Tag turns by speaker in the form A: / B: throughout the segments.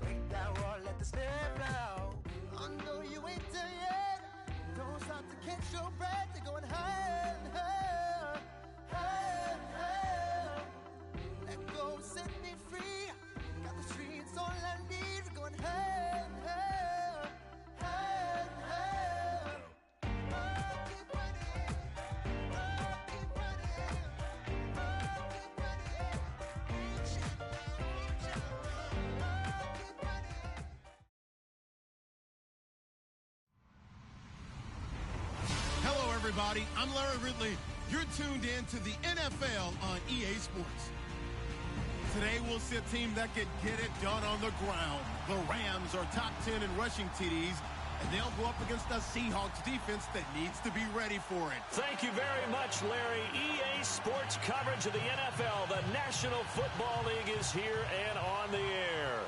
A: Break that wall, let the spirit flow. I know you ain't done yet. Don't stop to catch your breath. They're going higher and higher, higher and higher. Let go, set me free. Got the streets all I need. We're going higher and higher, higher and higher. Oh, keep running. Oh, keep running. Oh, keep running. Reach out, reach out. Oh, keep running.
B: Hello, everybody. I'm Larry Ridley. You're tuned in to the NFL on EA Sports. Today, we'll see a team that can get it done on the ground. The Rams are top 10 in rushing TDs, and they'll go up against a Seahawks defense that needs to be ready for it.
C: Thank you very much, Larry. EA Sports coverage of the NFL. The National Football League is here and on the air.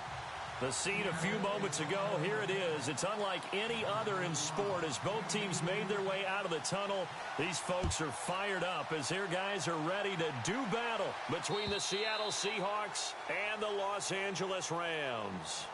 C: The scene a few moments ago, here it is. It's unlike any other in sport as both teams made their way out of the tunnel. These folks are fired up as their guys are ready to do battle between the Seattle Seahawks and the Los Angeles Rams.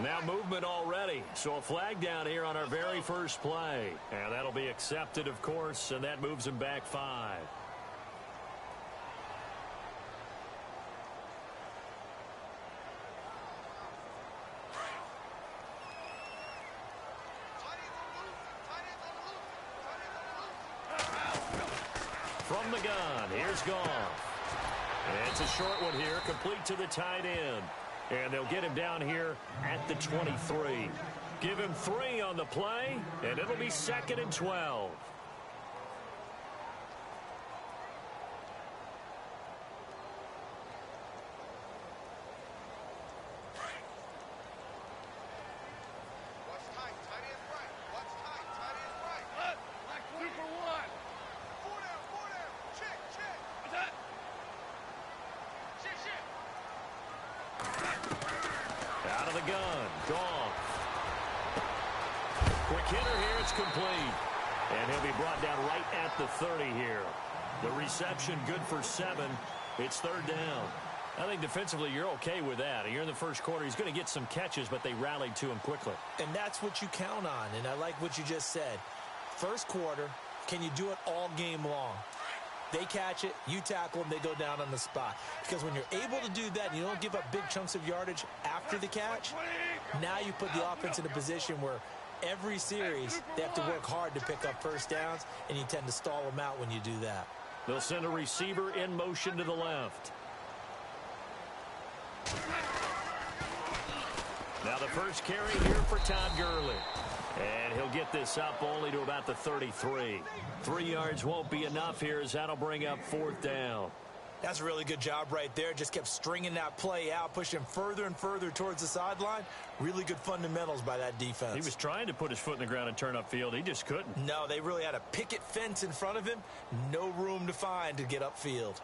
C: Now movement already, so a flag down here on our very first play. And that'll be accepted, of course, and that moves him back 5. From the gun, here's Goff. And it's a short one here, complete to the tight end. And they'll get him down here at the 23. Give him 3 on the play, and it'll be 2nd and 12. Out of the gun, Goff. Quick hitter here, it's complete. And he'll be brought down right at the 30 here. The reception good for 7. It's 3rd down. I think defensively you're okay with that. You're in the first quarter. He's going to get some catches, but they rallied to him quickly.
D: And that's what you count on, and I like what you just said. First quarter, can you do it all game long? They catch it, you tackle them, they go down on the spot. Because when you're able to do that and you don't give up big chunks of yardage after the catch, now you put the offense in a position where every series they have to work hard to pick up first downs, and you tend to stall them out when you do that.
C: They'll send a receiver in motion to the left. Now the first carry here for Todd Gurley. And he'll get this up only to about the 33. 3 yards won't be enough here as that'll bring up 4th down.
D: That's a really good job right there. Just kept stringing that play out, pushing further and further towards the sideline. Really good fundamentals by that defense.
C: He was trying to put his foot in the ground and turn upfield. He just couldn't.
D: No, they really had a picket fence in front of him. No room to find to get upfield.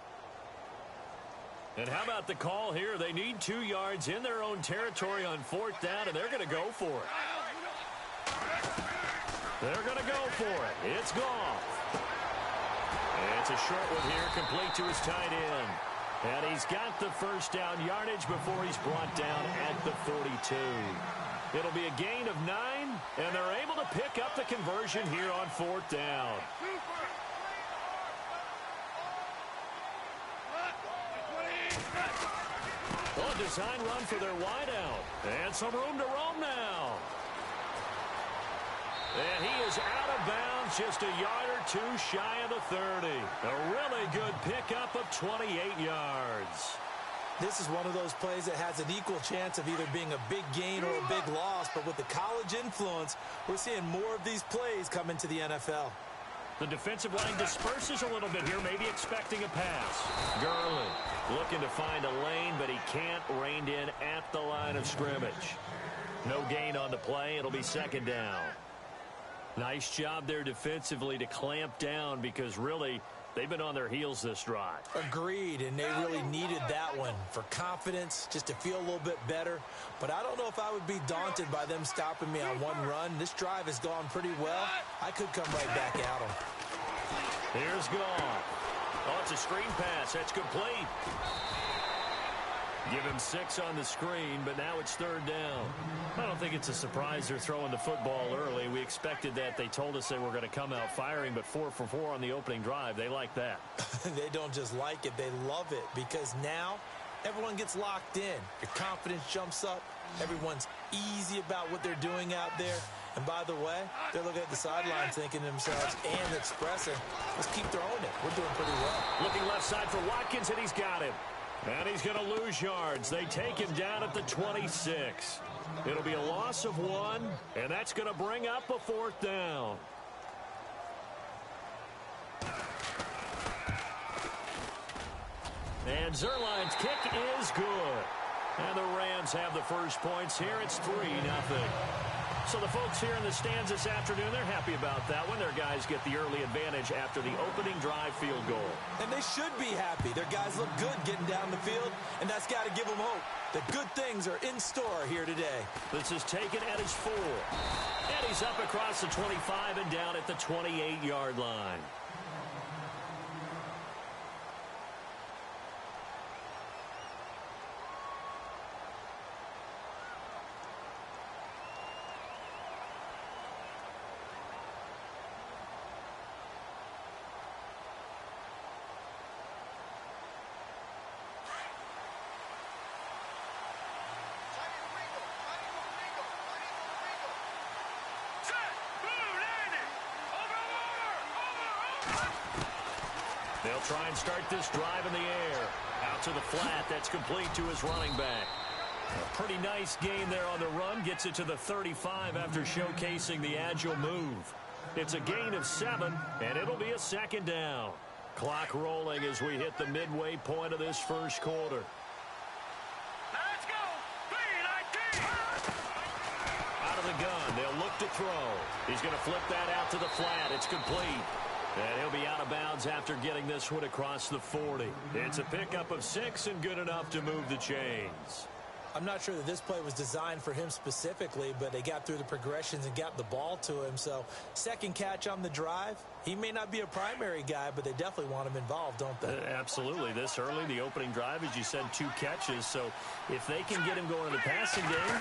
C: And how about the call here? They need 2 yards in their own territory on 4th down, and they're going to go for it. They're going to go for it. It's gone. It's a short one here, complete to his tight end. And he's got the first down yardage before he's brought down at the 42. It'll be a gain of 9, and they're able to pick up the conversion here on 4th down. Oh, a design run for their wideout. And some room to roam now. And he is out of bounds, just a yard or 2 shy of the 30. A really good pickup of 28 yards.
D: This is one of those plays that has an equal chance of either being a big gain or a big loss, but with the college influence, we're seeing more of these plays come into the NFL.
C: The defensive line disperses a little bit here, maybe expecting a pass. Gurley looking to find a lane, but he can't, reined in at the line of scrimmage. No gain on the play. It'll be 2nd down. Nice job there defensively to clamp down because really they've been on their heels this drive.
D: Agreed, and they really needed that one for confidence, just to feel a little bit better. But I don't know if I would be daunted by them stopping me on one run. This drive has gone pretty well. I could come right back at them.
C: Here's gone. Oh, it's a screen pass. That's complete. Give him 6 on the screen, but now it's 3rd down. I don't think it's a surprise they're throwing the football early. We expected that. They told us they were going to come out firing, but 4 for 4 on the opening drive. They like that.
D: They don't just like it. They love it because now everyone gets locked in. Your confidence jumps up. Everyone's easy about what they're doing out there. And by the way, they're looking at the sideline thinking to themselves and expressing, let's keep throwing it. We're doing pretty well.
C: Looking left side for Watkins, and he's got him. And he's going to lose yards. They take him down at the 26. It'll be a loss of 1, and that's going to bring up a 4th down. And Zerline's kick is good. And the Rams have the first points here. It's 3-0. So the folks here in the stands this afternoon, they're happy about that one. Their guys get the early advantage after the opening drive field goal.
D: And they should be happy. Their guys look good getting down the field, and that's got to give them hope that good things are in store here today.
C: This is taken at his 4. And he's up across the 25 and down at the 28-yard line. They'll try and start this drive in the air. Out to the flat. That's complete to his running back. A pretty nice gain there on the run. Gets it to the 35 after showcasing the agile move. It's a gain of 7, and it'll be a 2nd down. Clock rolling as we hit the midway point of this first quarter.
E: Let's go.
C: Out of the gun. They'll look to throw. He's going to flip that out to the flat. It's complete. And he'll be out of bounds after getting this one across the 40. It's a pickup of 6 and good enough to move the chains.
D: I'm not sure that this play was designed for him specifically, but they got through the progressions and got the ball to him. So, 2nd catch on the drive. He may not be a primary guy, but they definitely want him involved, don't they?
C: Absolutely. This early, the opening drive, as you said, 2 catches. So, if they can get him going in the passing game,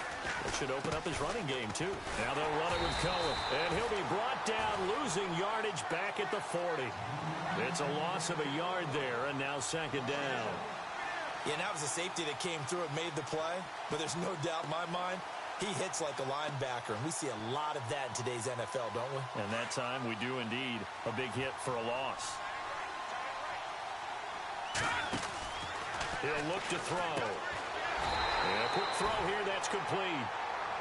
C: it should open up his running game, too. Now they'll run it with Cohen. And he'll be brought down, losing yardage back at the 40. It's a loss of a yard there, and now 2nd down.
D: Yeah, and that was a safety that came through and made the play. But there's no doubt in my mind, he hits like a linebacker. And we see a lot of that in today's NFL, don't we?
C: And that time we do indeed. A big hit for a loss. He'll look to throw. And a quick throw here, that's complete.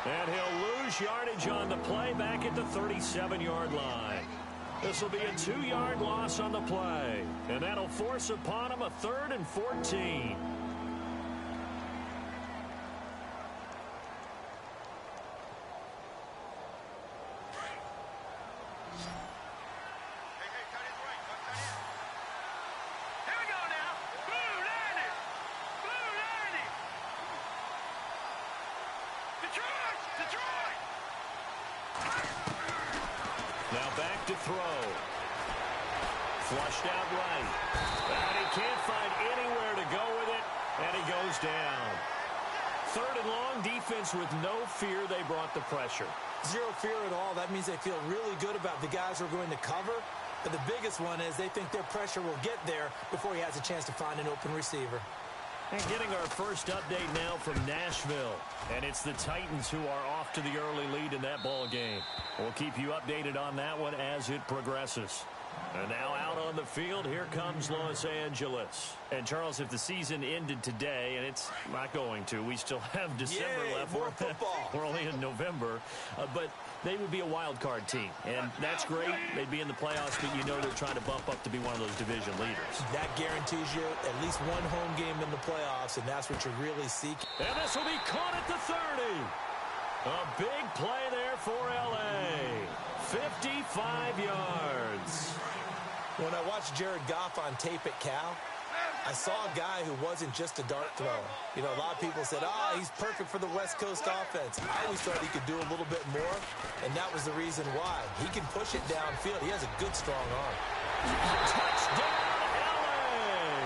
C: And he'll lose yardage on the play back at the 37-yard line. This will be a 2-yard loss on the play. And that'll force upon him a 3rd and 14. Now back to throw. Flushed out right. And he can't find anywhere to go with it, and he goes down. 3rd and long, defense with no fear. They brought the pressure.
D: Zero fear at all. That means they feel really good about the guys who are going to cover. But the biggest one is they think their pressure will get there before he has a chance to find an open receiver.
C: And getting our first update now from Nashville. And it's the Titans who are off to the early lead in that ball game. We'll keep you updated on that one as it progresses. And now out on the field, here comes Los Angeles. And, Charles, if the season ended today, and it's not going to, we still have December left.
D: More football.
C: We're only in November. But they would be a wild card team. And that's great. They'd be in the playoffs, but you know they're trying to bump up to be one of those division leaders. That
D: guarantees you at least one home game in the playoffs, and that's what you really seek.
C: And this will be caught at the 30. A big play there for L.A. 55 yards.
D: When I watched Jared Goff on tape at Cal, I saw a guy who wasn't just a dart thrower. You know, a lot of people said, he's perfect for the West Coast offense. I always thought he could do a little bit more, and that was the reason why. He can push it downfield. He has a good, strong arm.
C: Touchdown, L.A.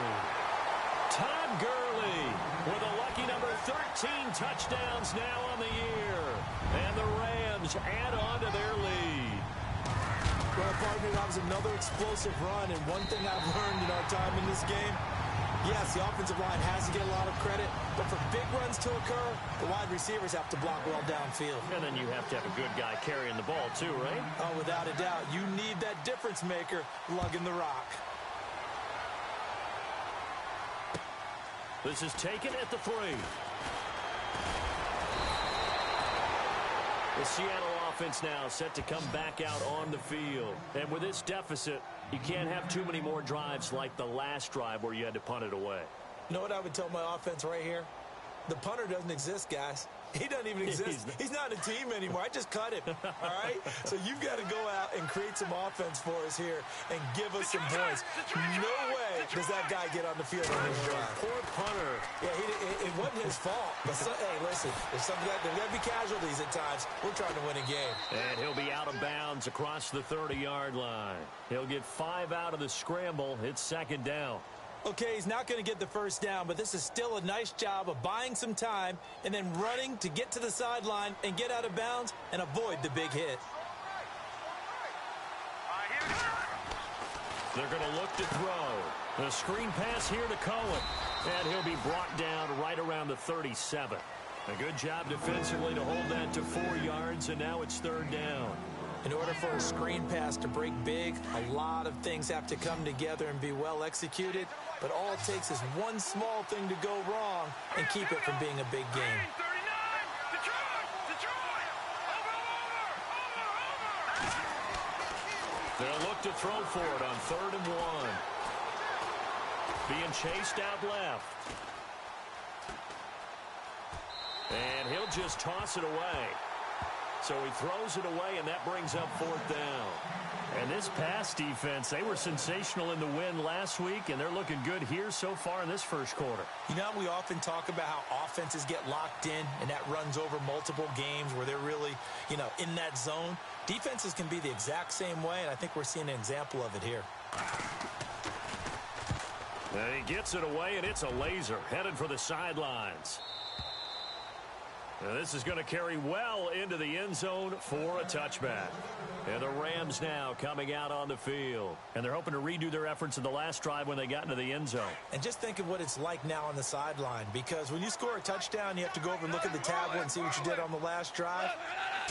C: Todd Gurley with a lucky number 13 touchdowns now on the year. And the Rams add on to their lead.
D: Well, pardon me, that was another explosive run, and one thing I've learned in our time in this game, yes, the offensive line has to get a lot of credit, but for big runs to occur, the wide receivers have to block well downfield.
C: And then you have to have a good guy carrying the ball too, right?
D: Oh, without a doubt. You need that difference maker lugging the rock.
C: This is taken at the 3. The Seattle offense now set to come back out on the field. And with this deficit, you can't have too many more drives like the last drive where you had to punt it away.
D: You know what I would tell my offense right here? The punter doesn't exist, guys. He doesn't even exist. He's not a team anymore. I just cut him, all right? So you've got to go out and create some offense for us here and give us some points. No way does that guy get on the field on his drive.
C: Poor punter.
D: Yeah, it wasn't his fault. But hey, listen, there's got to be casualties at times. We're trying to win a game.
C: And he'll be out of bounds across the 30-yard line. He'll get 5 out of the scramble. It's 2nd down.
D: Okay, he's not going to get the first down, but this is still a nice job of buying some time and then running to get to the sideline and get out of bounds and avoid the big hit.
C: They're going to look to throw. The screen pass here to Cohen. And he'll be brought down right around the 37. A good job defensively to hold that to 4 yards, and now it's 3rd down.
D: In order for a screen pass to break big, a lot of things have to come together and be well executed. But all it takes is one small thing to go wrong and keep it from being a big game.
C: They'll look to throw for it on 3rd and 1. Being chased out left. And he'll just toss it away. So he throws it away, and that brings up 4th down. And this pass defense, they were sensational in the win last week, and they're looking good here so far in this first quarter.
D: You know, we often talk about how offenses get locked in, and that runs over multiple games where they're really, in that zone. Defenses can be the exact same way, and I think we're seeing an example of it here.
C: And he gets it away, and it's a laser headed for the sidelines. And this is going to carry well into the end zone for a touchback. And the Rams now coming out on the field. And they're hoping to redo their efforts in the last drive when they got into the end zone.
D: And just think of what it's like now on the sideline. Because when you score a touchdown, you have to go over and look at the tablet and see what you did on the last drive.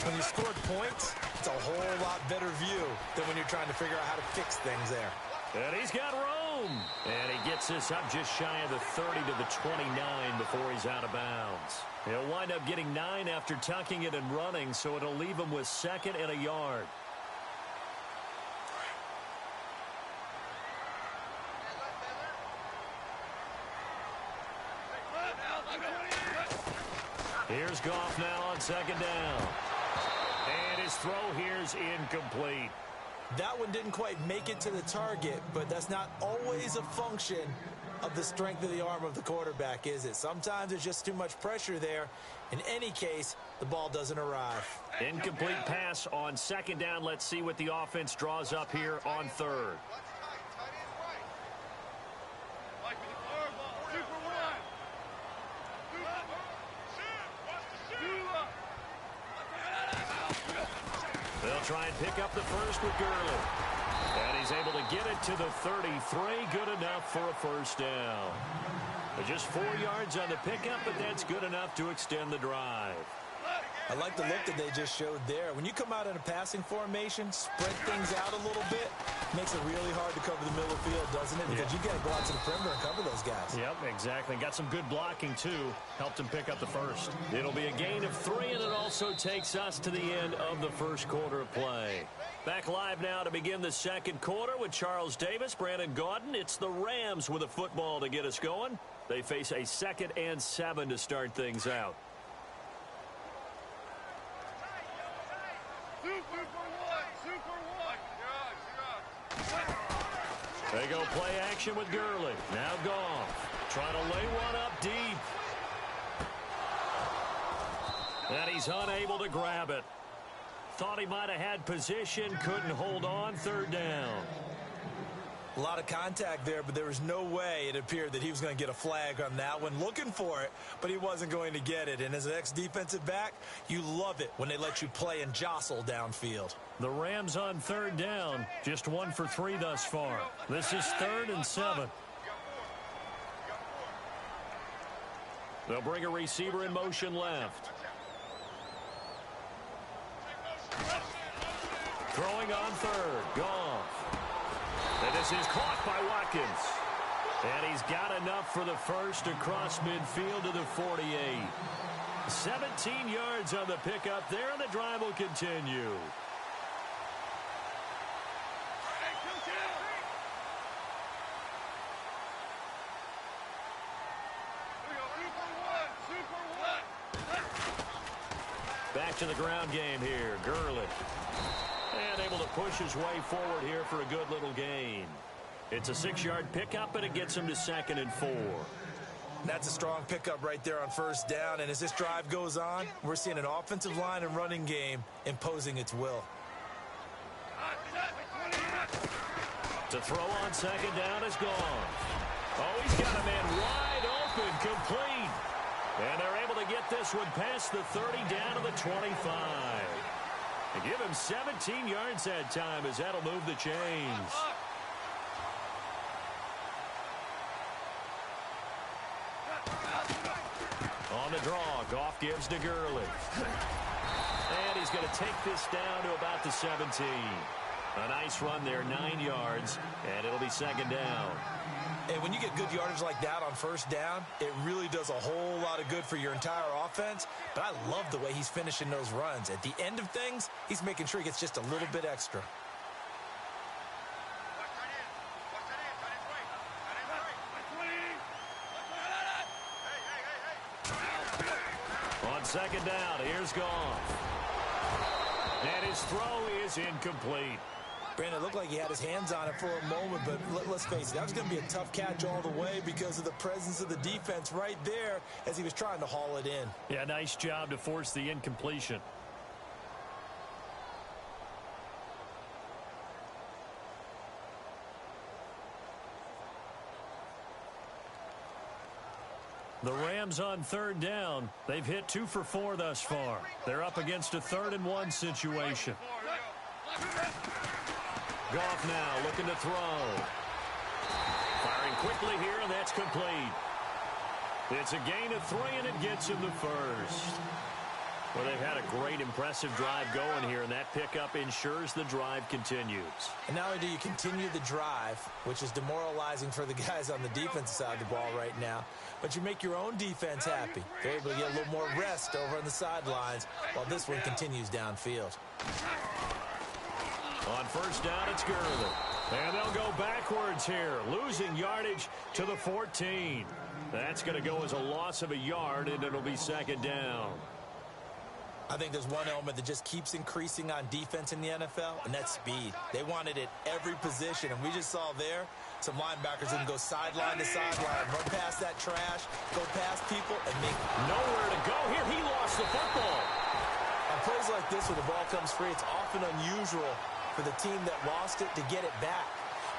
D: When you scored points, it's a whole lot better view than when you're trying to figure out how to fix things there.
C: And he's got room. boom. And he gets this up just shy of the 30 to the 29 before he's out of bounds. He'll wind up getting 9 after tucking it and running, so it'll leave him with 2nd and a yard. Here's Goff now on 2nd down. And his throw here's incomplete.
D: That one didn't quite make it to the target, but that's not always a function of the strength of the arm of the quarterback, is it? Sometimes there's just too much pressure there. In any case, the ball doesn't arrive.
C: Incomplete pass on 2nd down. Let's see what the offense draws up here on 3rd. They'll try and pick up the first with Gurley. And he's able to get it to the 33. Good enough for a 1st down. But just 4 yards on the pickup, but that's good enough to extend the drive.
D: I like the look that they just showed there. When you come out in a passing formation, spread things out a little bit, makes it really hard to cover the middle of the field, doesn't it? Because you got to go out to the perimeter and cover those guys.
C: Yep, exactly. Got some good blocking, too. Helped him pick up the first. It'll be a gain of 3, and it also takes us to the end of the first quarter of play. Back live now to begin the second quarter with Charles Davis, Brandon Gaudin. It's the Rams with a football to get us going. They face a 2nd and 7 to start things out. They go play action with Gurley. Now Goff. Trying to lay one up deep. And he's unable to grab it. Thought he might have had position. Couldn't hold on. 3rd down.
D: A lot of contact there, but there was no way it appeared that he was going to get a flag on that one. Looking for it, but he wasn't going to get it. And as an ex-defensive back, you love it when they let you play and jostle downfield.
C: The Rams on 3rd down. Just 1 for 3 thus far. This is 3rd and 7. They'll bring a receiver in motion left. Throwing on 3rd. Goff. And this is caught by Watkins. And he's got enough for the first across midfield to the 48. 17 yards on the pickup there, and the drive will continue. Back to the ground game here. Gurley. And able to push his way forward here for a good little gain. It's a 6-yard pickup, and it gets him to 2nd and 4.
D: That's a strong pickup right there on 1st down. And as this drive goes on, we're seeing an offensive line and running game imposing its will.
C: To throw on 2nd down is gone. Oh, he's got a man wide open, complete. And they're able to get this one past the 30 down to the 25. And give him 17 yards that time, as that'll move the chains. On the draw, Goff gives to Gurley. And he's going to take this down to about the 17. A nice run there, 9 yards, and it'll be 2nd down.
D: And when you get good yardage like that on 1st down, it really does a whole lot of good for your entire offense. But I love the way he's finishing those runs. At the end of things, he's making sure he gets just a little bit extra.
C: On 2nd down, here's Goff. And his throw is incomplete.
D: Brandon, it looked like he had his hands on it for a moment, but let's face it, that was going to be a tough catch all the way because of the presence of the defense right there as he was trying to haul it in.
C: Yeah, nice job to force the incompletion. The Rams on 3rd down. They've hit 2 for 4 thus far. They're up against a 3rd and 1 situation. Goff now looking to throw. Firing quickly here, and that's complete. It's a gain of 3, and it gets him the first. Well, they've had a great, impressive drive going here, and that pickup ensures the drive continues.
D: And not only do you continue the drive, which is demoralizing for the guys on the defensive side of the ball right now, but you make your own defense happy. They're able to get a little more rest over on the sidelines while this one continues downfield.
C: On first down, it's Gurley. And they'll go backwards here, losing yardage to the 14. That's going to go as a loss of a yard, and it'll be second down.
D: I think there's one element that just keeps increasing on defense in the NFL, and that's speed. They want it at every position, and we just saw there some linebackers who can go sideline to sideline, run past that trash, go past people, and make
C: nowhere to go here. He lost the football.
D: On plays like this where the ball comes free, it's often unusual for the team that lost it to get it back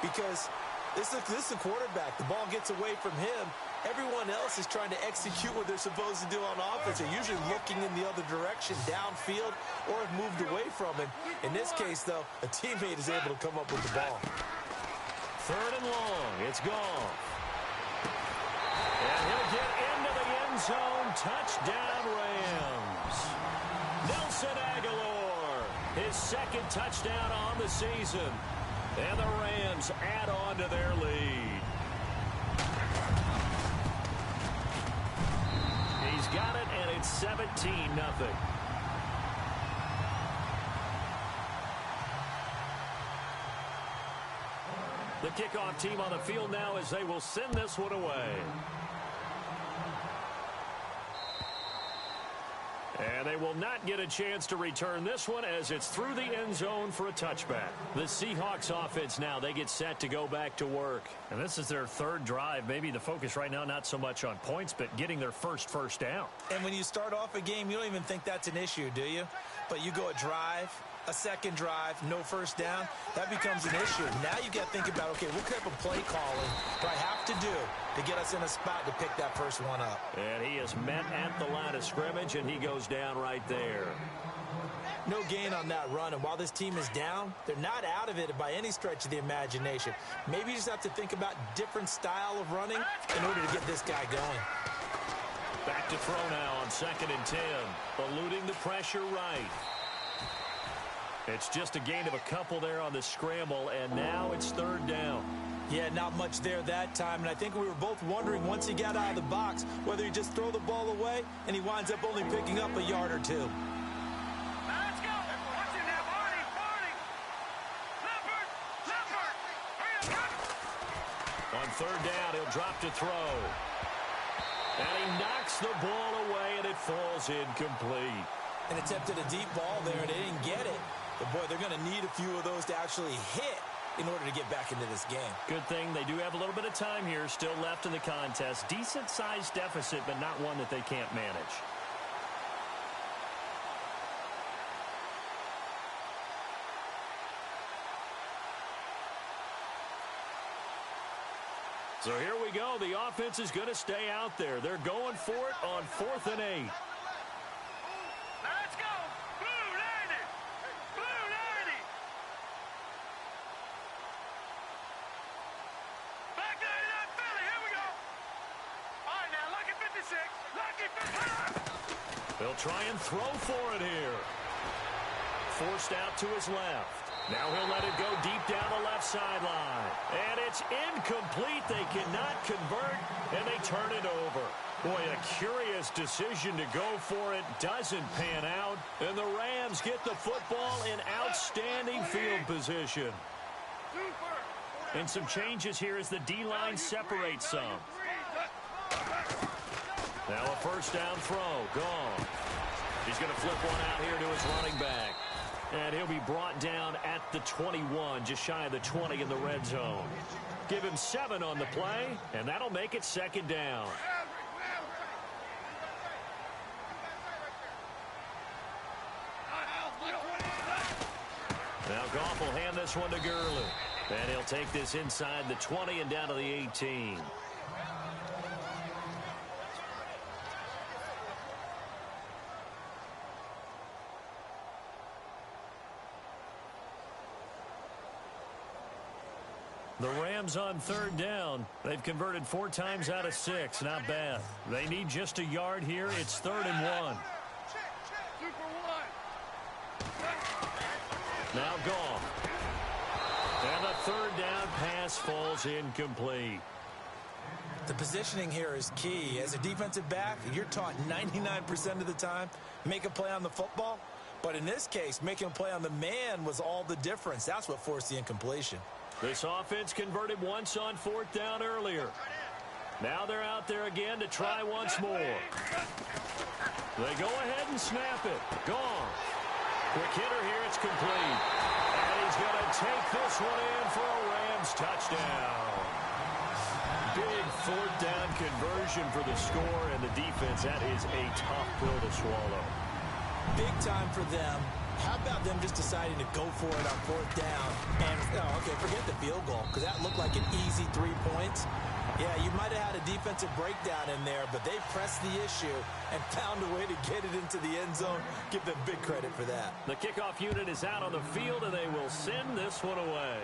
D: because this is a quarterback. The ball gets away from him. Everyone else is trying to execute what they're supposed to do on offense. They're usually looking in the other direction, downfield, or have moved away from him. In this case, though, a teammate is able to come up with the ball.
C: Third and long. It's gone. And he'll get into the end zone. Touchdown, Rams. Nelson Aguilar, his second touchdown on the season. And the Rams add on to their lead. He's got it, and it's 17-0. The kickoff team on the field now as they will send this one away. And they will not get a chance to return this one as it's through the end zone for a touchback. The Seahawks offense now, they get set to go back to work. And this is their third drive. Maybe the focus right now not so much on points, but getting their first down.
D: And when you start off a game, you don't even think that's an issue, do you? But you go a drive, a second drive, no first down, that becomes an issue. Now you got to think about, okay, what type of play calling do I have to do to get us in a spot to pick that first one up?
C: And he is met at the line of scrimmage, and he goes down right there.
D: No gain on that run, and while this team is down, they're not out of it by any stretch of the imagination. Maybe you just have to think about different style of running in order to get this guy going.
C: Back to throw now on 2nd and 10, eluding the pressure right. It's just a gain of a couple there on the scramble, and now it's 3rd down.
D: Yeah, not much there that time, and I think we were both wondering once he got out of the box whether he just throw the ball away, and he winds up only picking up a yard or two.
E: Let's go. Watch it now, Barney. Leopard.
C: On 3rd down, he'll drop to throw. And he knocks the ball away, and it falls incomplete.
D: And attempted a deep ball there, and they didn't get it. But, boy, they're going to need a few of those to actually hit in order to get back into this game.
C: Good thing they do have a little bit of time here still left in the contest. Decent-sized deficit, but not one that they can't manage. So here we go. The offense is going to stay out there. They're going for it on 4th and 8.
E: Let's go. Blue 90. Blue 90. Back 99 Philly. Here we go. All right, now, lucky 56. Lucky 56.
C: They'll try and throw for it here. Forced out to his left. Now he'll let it go deep down the left sideline. And it's incomplete. They cannot convert, and they turn it over. Boy, a curious decision to go for it. Doesn't pan out. And the Rams get the football in outstanding field position. And some changes here as the D-line separates some. Now a first down throw. Gone. He's going to flip one out here to his running back. And he'll be brought down at the 21, just shy of the 20 in the red zone. Give him 7 on the play, and that'll make it 2nd down. Now Goff will hand this one to Gurley. And he'll take this inside the 20 and down to the 18. The Rams on 3rd down. They've converted 4 times out of 6. Not bad. They need just a yard here. It's 3rd and 1. Now gone. And the third down pass falls incomplete.
D: The positioning here is key. As a defensive back, you're taught 99% of the time, make a play on the football. But in this case, making a play on the man was all the difference. That's what forced the incompletion.
C: This offense converted once on fourth down earlier. Now they're out there again to try once more. They go ahead and snap it. Gone. Quick hitter here. It's complete. And he's going to take this one in for a Rams touchdown. Big fourth down conversion for the score, and the defense, that is a tough pill to swallow.
D: Big time for them. How about them just deciding to go for it on fourth down? And, okay, forget the field goal, because that looked like an easy 3 points. Yeah, you might have had a defensive breakdown in there, but they pressed the issue and found a way to get it into the end zone. Give them big credit for that.
C: The kickoff unit is out on the field, and they will send this one away.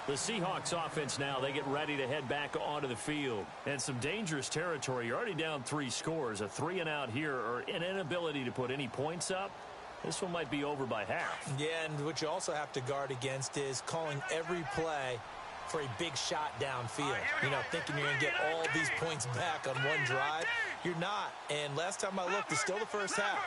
C: The Seahawks offense now, they get ready to head back onto the field. And some dangerous territory. You're already down 3 scores. A 3-and-out here, or an inability to put any points up. This one might be over by half.
D: Yeah, and what you also have to guard against is calling every play for a big shot downfield. You know, thinking you're going to get all these points back on one drive. You're not. And last time I looked, it's still the first half.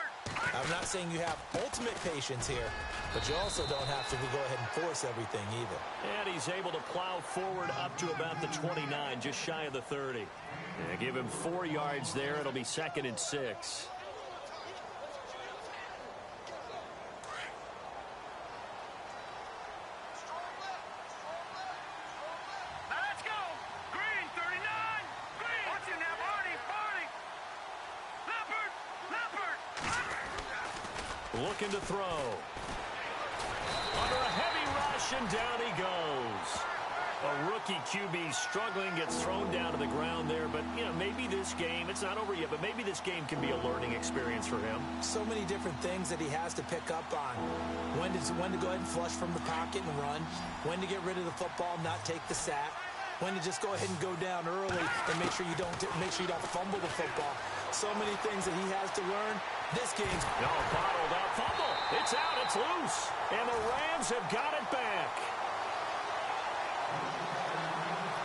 D: I'm not saying you have ultimate patience here, but you also don't have to go ahead and force everything either.
C: And he's able to plow forward up to about the 29, just shy of the 30. And give him 4 yards there. It'll be 2nd and 6. Looking to throw. Under a heavy rush, and down he goes. A rookie QB struggling, gets thrown down to the ground there. But, you know, maybe this game, it's not over yet, but maybe this game can be a learning experience for him.
D: So many different things that he has to pick up on. When to go ahead and flush from the pocket and run. When to get rid of the football, not take the sack. When to just go ahead and go down early and make sure you don't fumble the football. So many things that he has to learn. This game's
C: bottled up fumble. It's out. It's loose. And the Rams have got it back.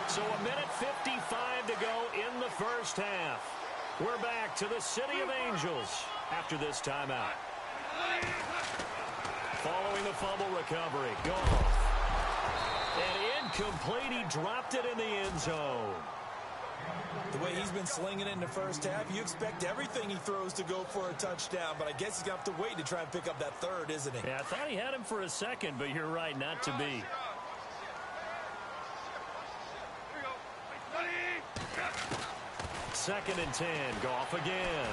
C: So 1:55 to go in the first half. We're back to the City of Angels after this timeout. Following the fumble recovery. Goff. And incomplete. He dropped it in the end zone.
D: The way he's been slinging it in the first half, you expect everything he throws to go for a touchdown, but I guess he's got to wait to try and pick up that third, isn't he?
C: Yeah, I thought he had him for a second, but you're right, not to be. Second and 10, Goff again.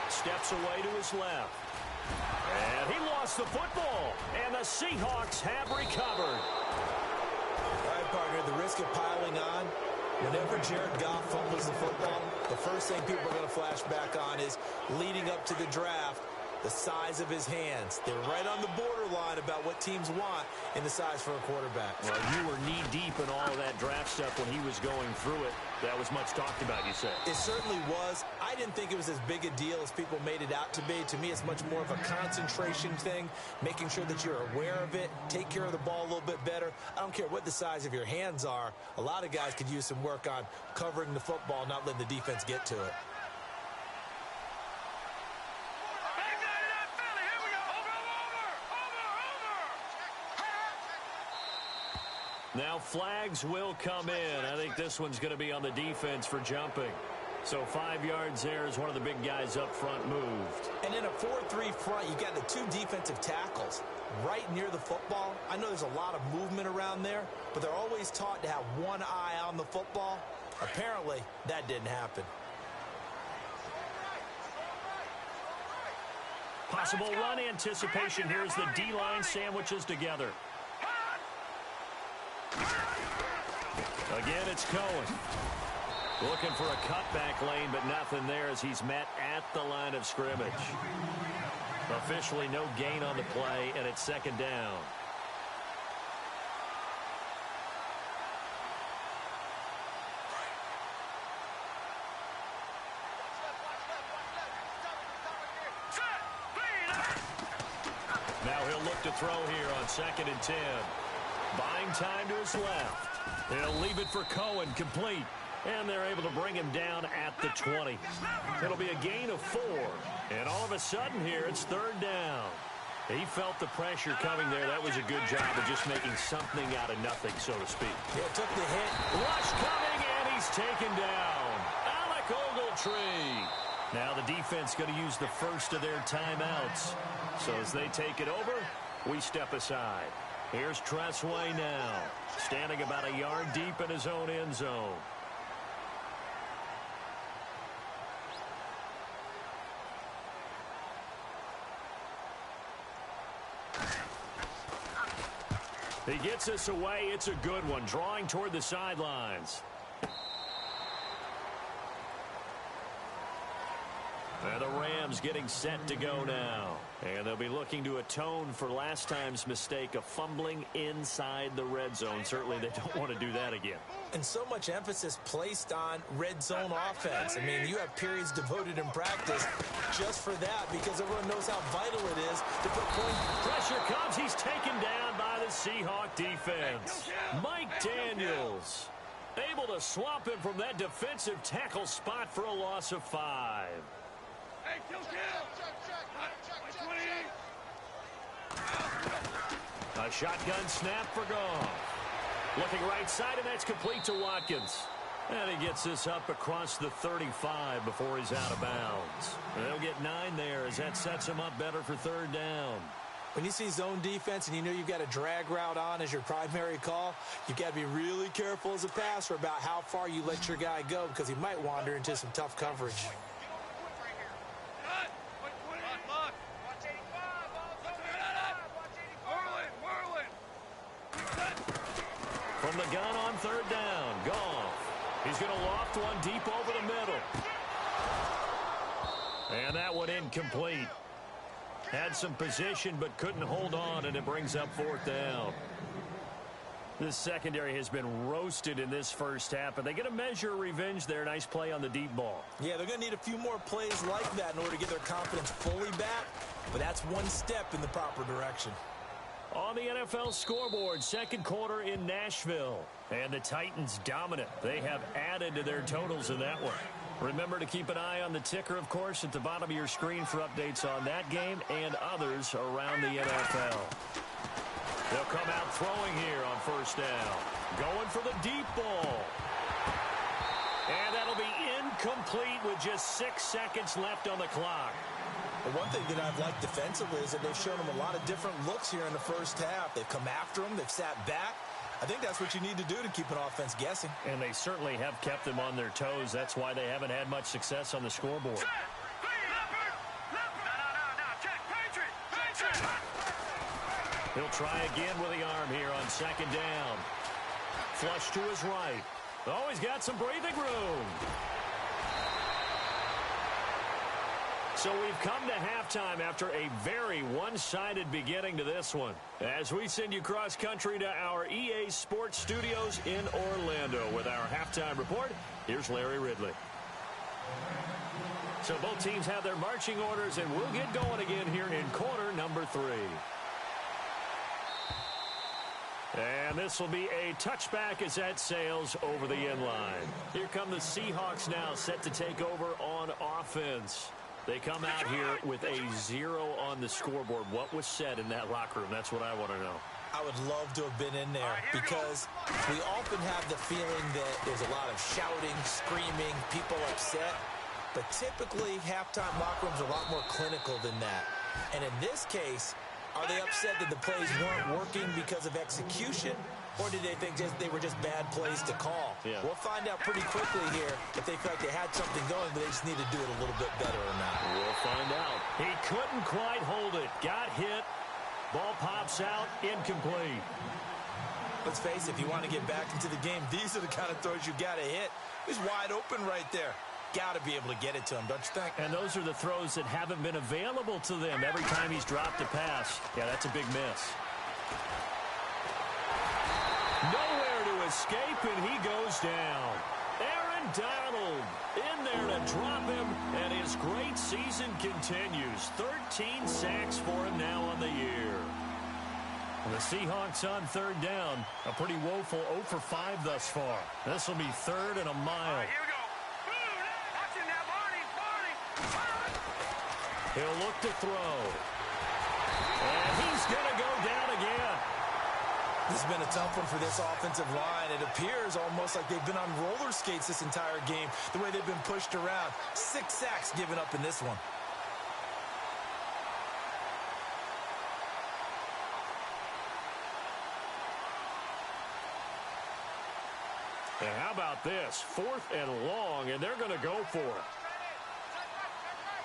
C: Steps away to his left. And he lost the football, and the Seahawks have recovered.
D: All right, partner, the risk of piling on. Whenever Jared Goff fumbles the football, the first thing people are going to flash back on is leading up to the draft, the size of his hands. They're right on the borderline about what teams want in the size for a quarterback.
C: Well, you were knee-deep in all of that draft stuff when he was going through it. That was much talked about, you said.
D: It certainly was. I didn't think it was as big a deal as people made it out to be. To me, it's much more of a concentration thing, making sure that you're aware of it, take care of the ball a little bit better. I don't care what the size of your hands are. A lot of guys could use some work on covering the football, not letting the defense get to it.
C: Now flags will come in. I think this one's going to be on the defense for jumping. So 5 yards there as one of the big guys up front moved.
D: And in a 4-3 front, you got the 2 defensive tackles right near the football. I know there's a lot of movement around there, but they're always taught to have one eye on the football. Apparently, that didn't happen.
C: Possible run anticipation. Here's the D-line sandwiches together. Again, it's Cohen. Looking for a cutback lane, but nothing there as he's met at the line of scrimmage. Officially no gain on the play, and it's second down. Now he'll look to throw here on 2nd and 10. Buying time to his left. He'll leave it for Cohen, complete. And they're able to bring him down at the 20. It'll be a gain of 4. And all of a sudden here, it's 3rd down. He felt the pressure coming there. That was a good job of just making something out of nothing, so to speak.
D: Yeah, took the hit.
C: Rush coming, and he's taken down. Alec Ogletree. Now the defense going to use the first of their timeouts. So as they take it over, we step aside. Here's Tressway now, standing about a yard deep in his own end zone. He gets us away. It's a good one, drawing toward the sidelines. And the Rams getting set to go now. And they'll be looking to atone for last time's mistake of fumbling inside the red zone. Certainly they don't want to do that again.
D: And so much emphasis placed on red zone offense. I mean, you have periods devoted in practice just for that because everyone knows how vital it is to put points.
C: Pressure comes. He's taken down by the Seahawk defense. Mike Daniels able to swap him from that defensive tackle spot for a loss of 5.
E: Hey, kill.
C: A shotgun snap for Goff. Looking right side, and that's complete to Watkins. And he gets this up across the 35 before he's out of bounds. And they'll get 9 there as that sets him up better for 3rd down.
D: When you see zone defense and you know you've got a drag route on as your primary call, you've got to be really careful as a passer about how far you let your guy go because he might wander into some tough coverage.
C: From the gun on 3rd down, Goff. He's going to loft one deep over the middle. And that one incomplete. Had some position but couldn't hold on, and it brings up 4th down. This secondary has been roasted in this first half, but they get a measure of revenge there. Nice play on the deep ball.
D: Yeah, they're going to need a few more plays like that in order to get their confidence fully back, but that's one step in the proper direction.
C: On the NFL scoreboard, 2nd quarter in Nashville. And the Titans dominant. They have added to their totals in that one. Remember to keep an eye on the ticker, of course, at the bottom of your screen for updates on that game and others around the NFL. They'll come out throwing here on 1st down. Going for the deep ball. And that'll be incomplete with just 6 seconds left on the clock.
D: The one thing that I've liked defensively is that they've shown them a lot of different looks here in the first half. They've come after them. They've sat back. I think that's what you need to do to keep an offense guessing. And they certainly have kept them on their toes. That's why they haven't had much success on the scoreboard. He'll try again with the arm here on 2nd down. Flush to his right. Oh, he's got some breathing room. So we've come to halftime after a very one-sided beginning to this one. As we send you cross-country to our EA Sports Studios in Orlando with our halftime report, here's Larry Ridley. So both teams have their marching orders, and we'll get going again here in quarter number 3. And this will be a touchback as that sails over the end line. Here come the Seahawks now, set to take over on offense. They come out here with a 0 on the scoreboard. What was said in that locker room? That's what I want to know. I would love to have been in there because we often have the feeling that there's a lot of shouting, screaming, people upset. But typically, halftime locker rooms are a lot more clinical than that. And in this case, are they upset that the plays weren't working because of execution? Or did they think they were just bad plays to call? Yeah. We'll find out pretty quickly here if they feel like they had something going, but they just need to do it a little bit better or not.
C: We'll find out. He couldn't quite hold it. Got hit. Ball pops out. Incomplete.
D: Let's face it, if you want to get back into the game, these are the kind of throws you got to hit. He's wide open right there. Got to be able to get it to him, don't you think?
C: And those are the throws that haven't been available to them every time he's dropped a pass. Yeah, that's a big miss. Nowhere to escape, and he goes down. Aaron Donald in there to drop him, and his great season continues. 13 sacks for him now on the year. The Seahawks on third down. A pretty woeful 0 for 5 thus far. This will be 3rd and a mile.
E: All right, here we go. Watch him now, Barney.
C: He'll look to throw. And he's going to go down again.
D: This has been a tough one for this offensive line. It appears almost like they've been on roller skates this entire game, the way they've been pushed around. 6 sacks given up in this one.
C: And how about this? 4th and long, and they're going to go for it.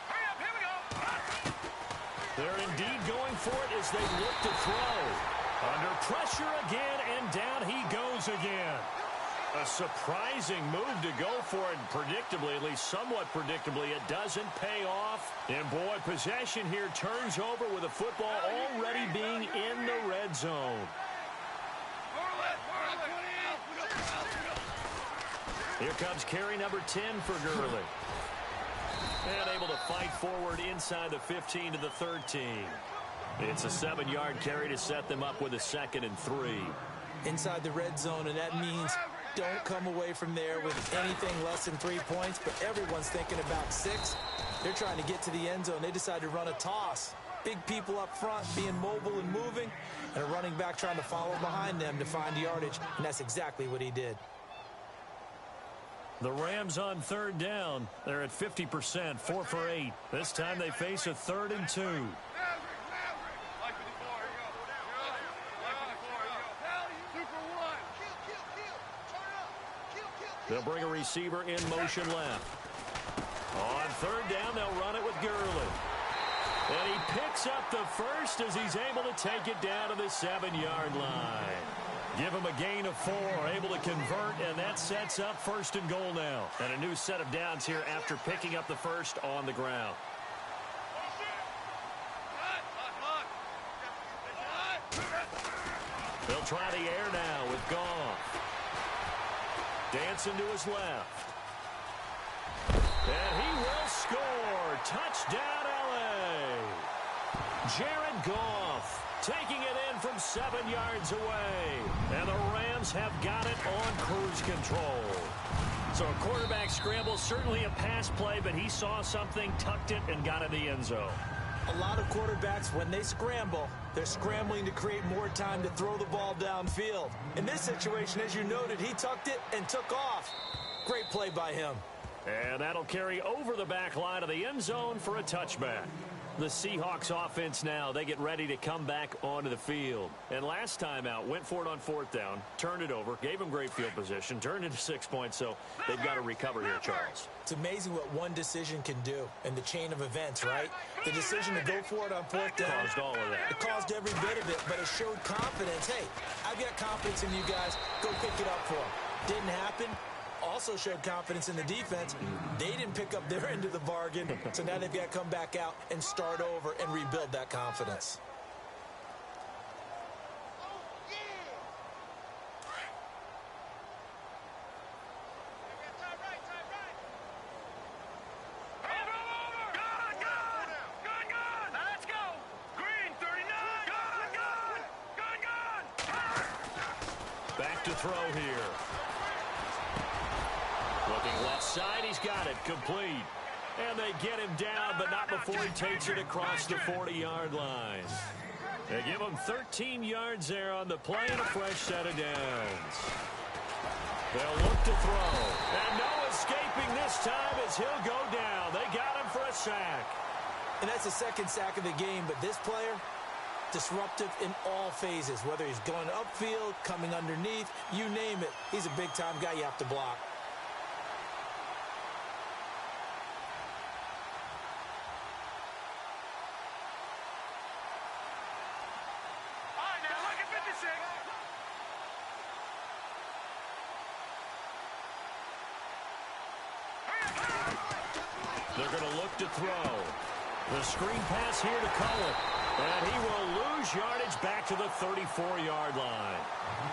E: Hurry up, here we go.
C: They're indeed going for it as they look to throw. Under pressure again, and down he goes again. A surprising move to go for it, and predictably, at least somewhat predictably, it doesn't pay off. And boy, possession here turns over with the football already being in the red zone. Here comes carry number 10 for Gurley. And able to fight forward inside the 15 to the 13. It's a 7-yard carry to set them up with a 2nd and 3.
D: Inside the red zone, and that means don't come away from there with anything less than 3 points, but everyone's thinking about 6. They're trying to get to the end zone. They decide to run a toss. Big people up front being mobile and moving, and a running back trying to follow behind them to find yardage, and that's exactly what he did.
C: The Rams on third down. They're at 50%, 4 for 8. This time they face a 3rd and 2. They'll bring a receiver in motion left. On third down, they'll run it with Gurley. And he picks up the first as he's able to take it down to the 7-yard line. Give him a gain of 4, able to convert, and that sets up 1st and goal now. And a new set of downs here after picking up the first on the ground. They'll try the air now with Goff. Dancing to his left. And he will score. Touchdown, L.A. Jared Goff taking it in from 7 yards away. And the Rams have got it on cruise control. So a quarterback scramble, certainly a pass play, but he saw something, tucked it, and got in the end zone.
D: A lot of quarterbacks, when they scramble, they're scrambling to create more time to throw the ball downfield. In this situation, as you noted, he tucked it and took off. Great play by him.
C: And that'll carry over the back line of the end zone for a touchback. The Seahawks offense now, they get ready to come back onto the field. And last time out, went for it on 4th down, turned it over, gave them great field position, turned into 6 points, so they've got to recover here, Charles.
D: It's amazing what one decision can do in the chain of events, right? The decision to go for it on 4th down.
C: Caused all of that.
D: It caused every bit of it, but it showed confidence. Hey, I've got confidence in you guys. Go pick it up for them. Didn't happen. Also showed confidence in the defense. They didn't pick up their end of the bargain, so now they've got to come back out and start over and rebuild that confidence.
C: Back to throw here. Looking left side, he's got it, complete. And they get him down, but not before he takes it across the 40-yard line. They give him 13 yards there on the play and a fresh set of downs. They'll look to throw. And no escaping this time as he'll go down. They got him for a sack.
D: And that's the 2nd sack of the game, but this player, disruptive in all phases, whether he's going upfield, coming underneath, you name it. He's a big-time guy you have to block.
C: They're going to look to throw. The screen pass here to Cullen. And he will lose yardage back to the 34-yard line.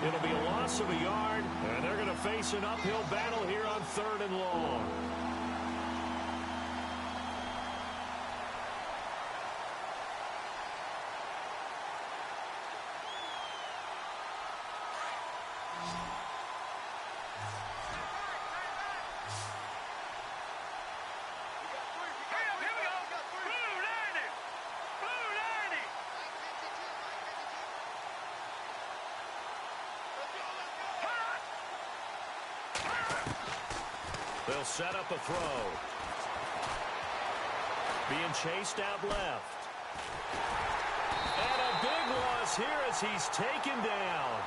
C: It'll be a loss of a yard, and they're going to face an uphill battle here on 3rd and long. They'll set up a throw. Being chased out left. And a big loss here as he's taken down.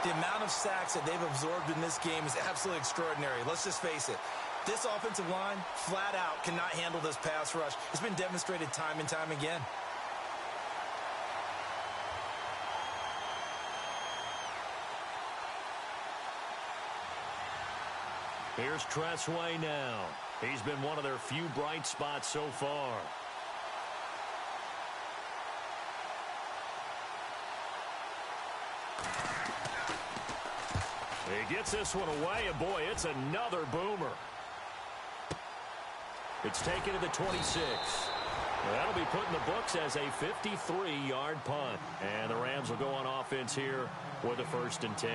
D: The amount of sacks that they've absorbed in this game is absolutely extraordinary. Let's just face it. This offensive line, flat out, cannot handle this pass rush. It's been demonstrated time and time again.
C: Here's Tressway now. He's been one of their few bright spots so far. He gets this one away, and boy, it's another boomer. It's taken to the 26. That'll be put in the books as a 53-yard punt. And the Rams will go on offense here with a 1st and 10.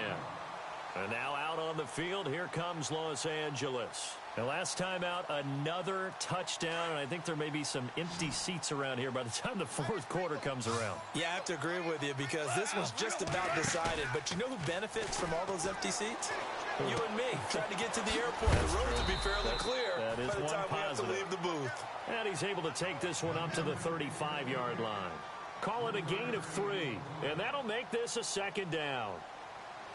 C: And now out on the field, here comes Los Angeles. And last time out, another touchdown, and I think there may be some empty seats around here by the time the 4th quarter comes around.
D: Yeah, I have to agree with you because this was just about decided. But you know who benefits from all those empty seats? You and me, trying to get to the airport. The roads will be fairly clear by the time we have to leave the booth.
C: And he's able to take this one up to the 35-yard line. Call it a gain of 3, and that'll make this a 2nd down.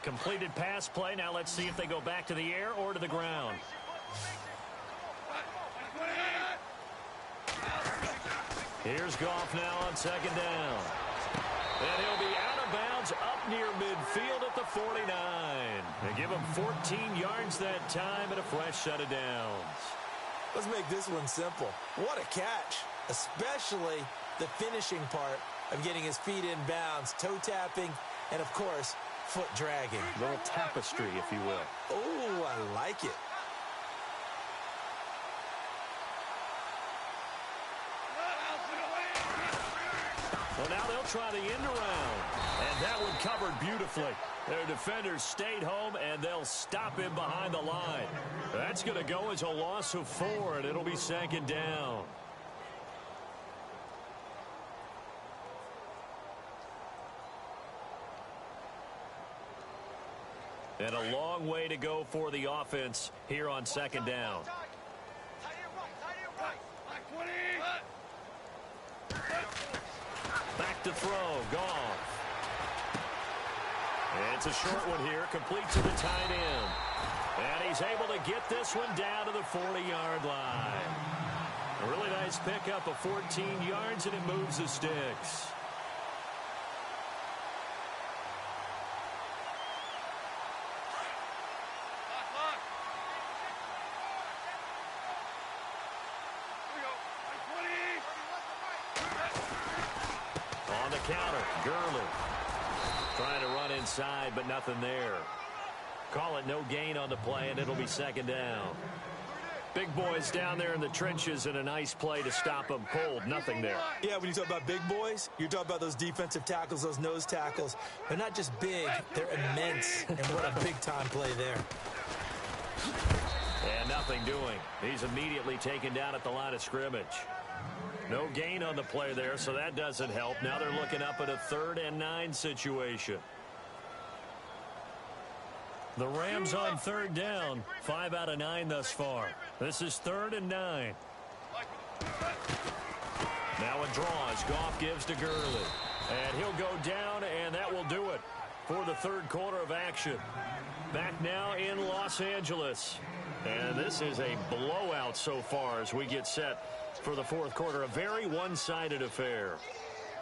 C: Completed pass play. Now let's see if they go back to the air or to the ground. Here's Goff now on 2nd down. And he'll be out of bounds up near midfield at the 49. They give him 14 yards that time and a fresh set of downs.
D: Let's make this one simple. What a catch, especially the finishing part of getting his feet in bounds, toe tapping, and of course, foot dragging.
C: A little tapestry, if you will.
D: Oh, I like it.
C: Well, now they'll try the end around. And that one covered beautifully. Their defenders stayed home, and they'll stop him behind the line. That's going to go as a loss of 4, and it'll be 2nd down. And a long way to go for the offense here on 2nd down. Back to throw. Goff. It's a short one here. Complete to the tight end. And he's able to get this one down to the 40-yard line. A really nice pickup of 14 yards, and it moves the sticks. On the counter, Gurley. Trying to run inside, but nothing there. Call it no gain on the play, and it'll be 2nd down. Big boys down there in the trenches, and a nice play to stop them cold. Nothing there.
D: Yeah, when you talk about big boys, you're talking about those defensive tackles, those nose tackles. They're not just big, they're immense. And what a big-time play there.
C: And nothing doing. He's immediately taken down at the line of scrimmage. No gain on the play there, so that doesn't help. Now they're looking up at a 3rd and 9 situation. The Rams on 3rd down, 5 out of 9 thus far. This is 3rd and 9. Now a draw as Goff gives to Gurley. And he'll go down, and that will do it for the 3rd quarter of action. Back now in Los Angeles. And this is a blowout so far as we get set for the 4th quarter. A very one-sided affair.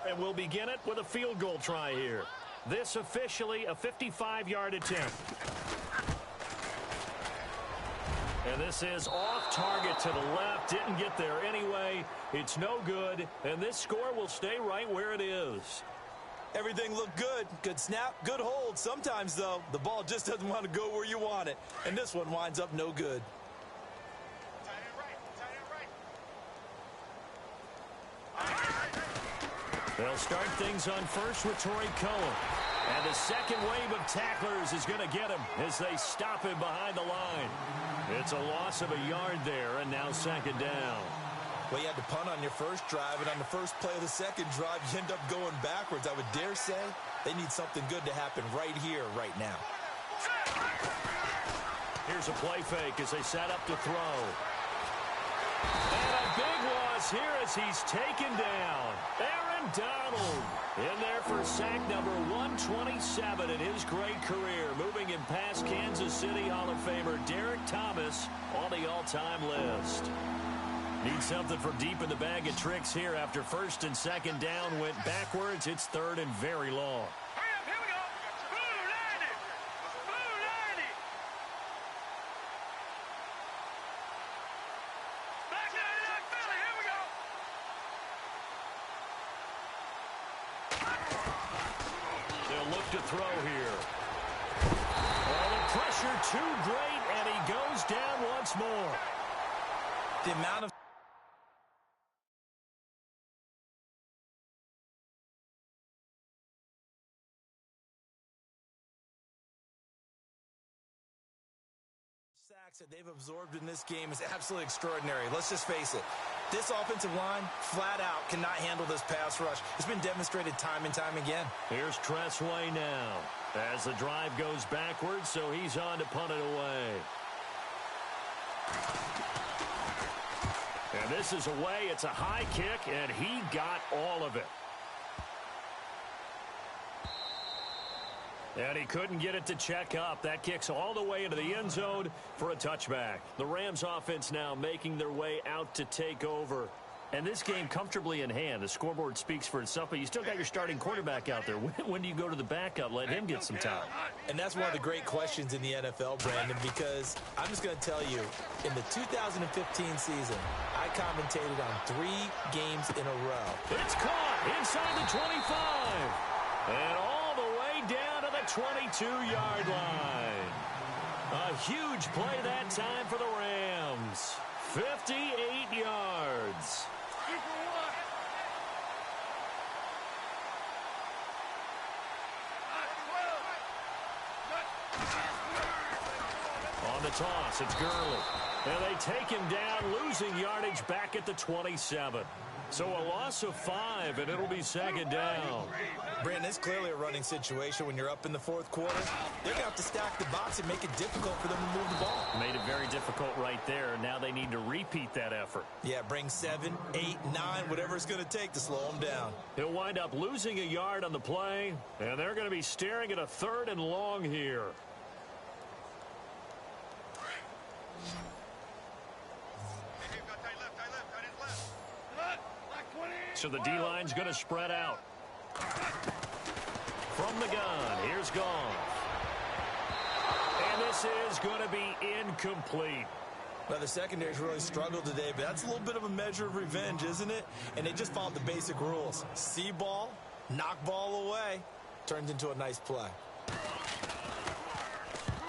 C: And we'll begin it with a field goal try here. This officially a 55-yard attempt. And this is off target to the left. Didn't get there anyway. It's no good. And this score will stay right where it is.
D: Everything looked good. Good snap, good hold. Sometimes, though, the ball just doesn't want to go where you want it. And this one winds up no good.
C: They'll start things on first with Torrey Cohen. And the second wave of tacklers is going to get him as they stop him behind the line. It's a loss of a yard there, and now 2nd down.
D: Well, you had to punt on your first drive, and on the first play of the second drive, you end up going backwards. I would dare say they need something good to happen right here, right now.
C: Here's a play fake as they set up to throw. And a big loss here as he's taken down. Aaron Donald in there for sack number 127 in his great career. Moving him past Kansas City Hall of Famer Derek Thomas on the all-time list. Need something from deep in the bag of tricks here after first and second down went backwards. It's third and very long.
E: Hurry up, here we go. Blue 90. Blue 90. Black 99 Philly, here we go.
C: They'll look to throw here. Oh, the pressure too great, and he goes down once more.
D: The amount of sacks that they've absorbed in this game is absolutely extraordinary. Let's just face it. This offensive line, flat out, cannot handle this pass rush. It's been demonstrated time and time again.
C: Here's Tressway now as the drive goes backwards, so he's on to punt it away. And this is away. It's a high kick, and he got all of it. And he couldn't get it to check up. That kicks all the way into the end zone for a touchback. The Rams offense now making their way out to take over. And this game comfortably in hand. The scoreboard speaks for itself, but you still got your starting quarterback out there. When do you go to the backup? Let him get some time.
D: And that's one of the great questions in the NFL, Brandon, because I'm just going to tell you, in the 2015 season, I commentated on 3 games in a row.
C: It's caught inside the 25. And all the way down to the 22-yard line. A huge play that time for the Rams. 58 yards. On the toss, it's Gurley. And they take him down, losing yardage back at the 27. So a loss of 5, and it'll be second down.
D: Brandon, it's clearly a running situation when you're up in the fourth quarter. They're going to have to stack the box and make it difficult for them to move the ball.
C: Made it very difficult right there. Now they need to repeat that effort.
D: Yeah, bring 7, 8, 9, whatever it's going to take to slow them down.
C: He'll wind up losing a yard on the play, and they're going to be staring at a 3rd and long here. So the D-line's going to spread out. From the gun, here's Goff. And this is going to be incomplete.
D: Well, the secondary's really struggled today, but that's a little bit of a measure of revenge, isn't it? And they just followed the basic rules. See ball, knock ball away. Turns into a nice play.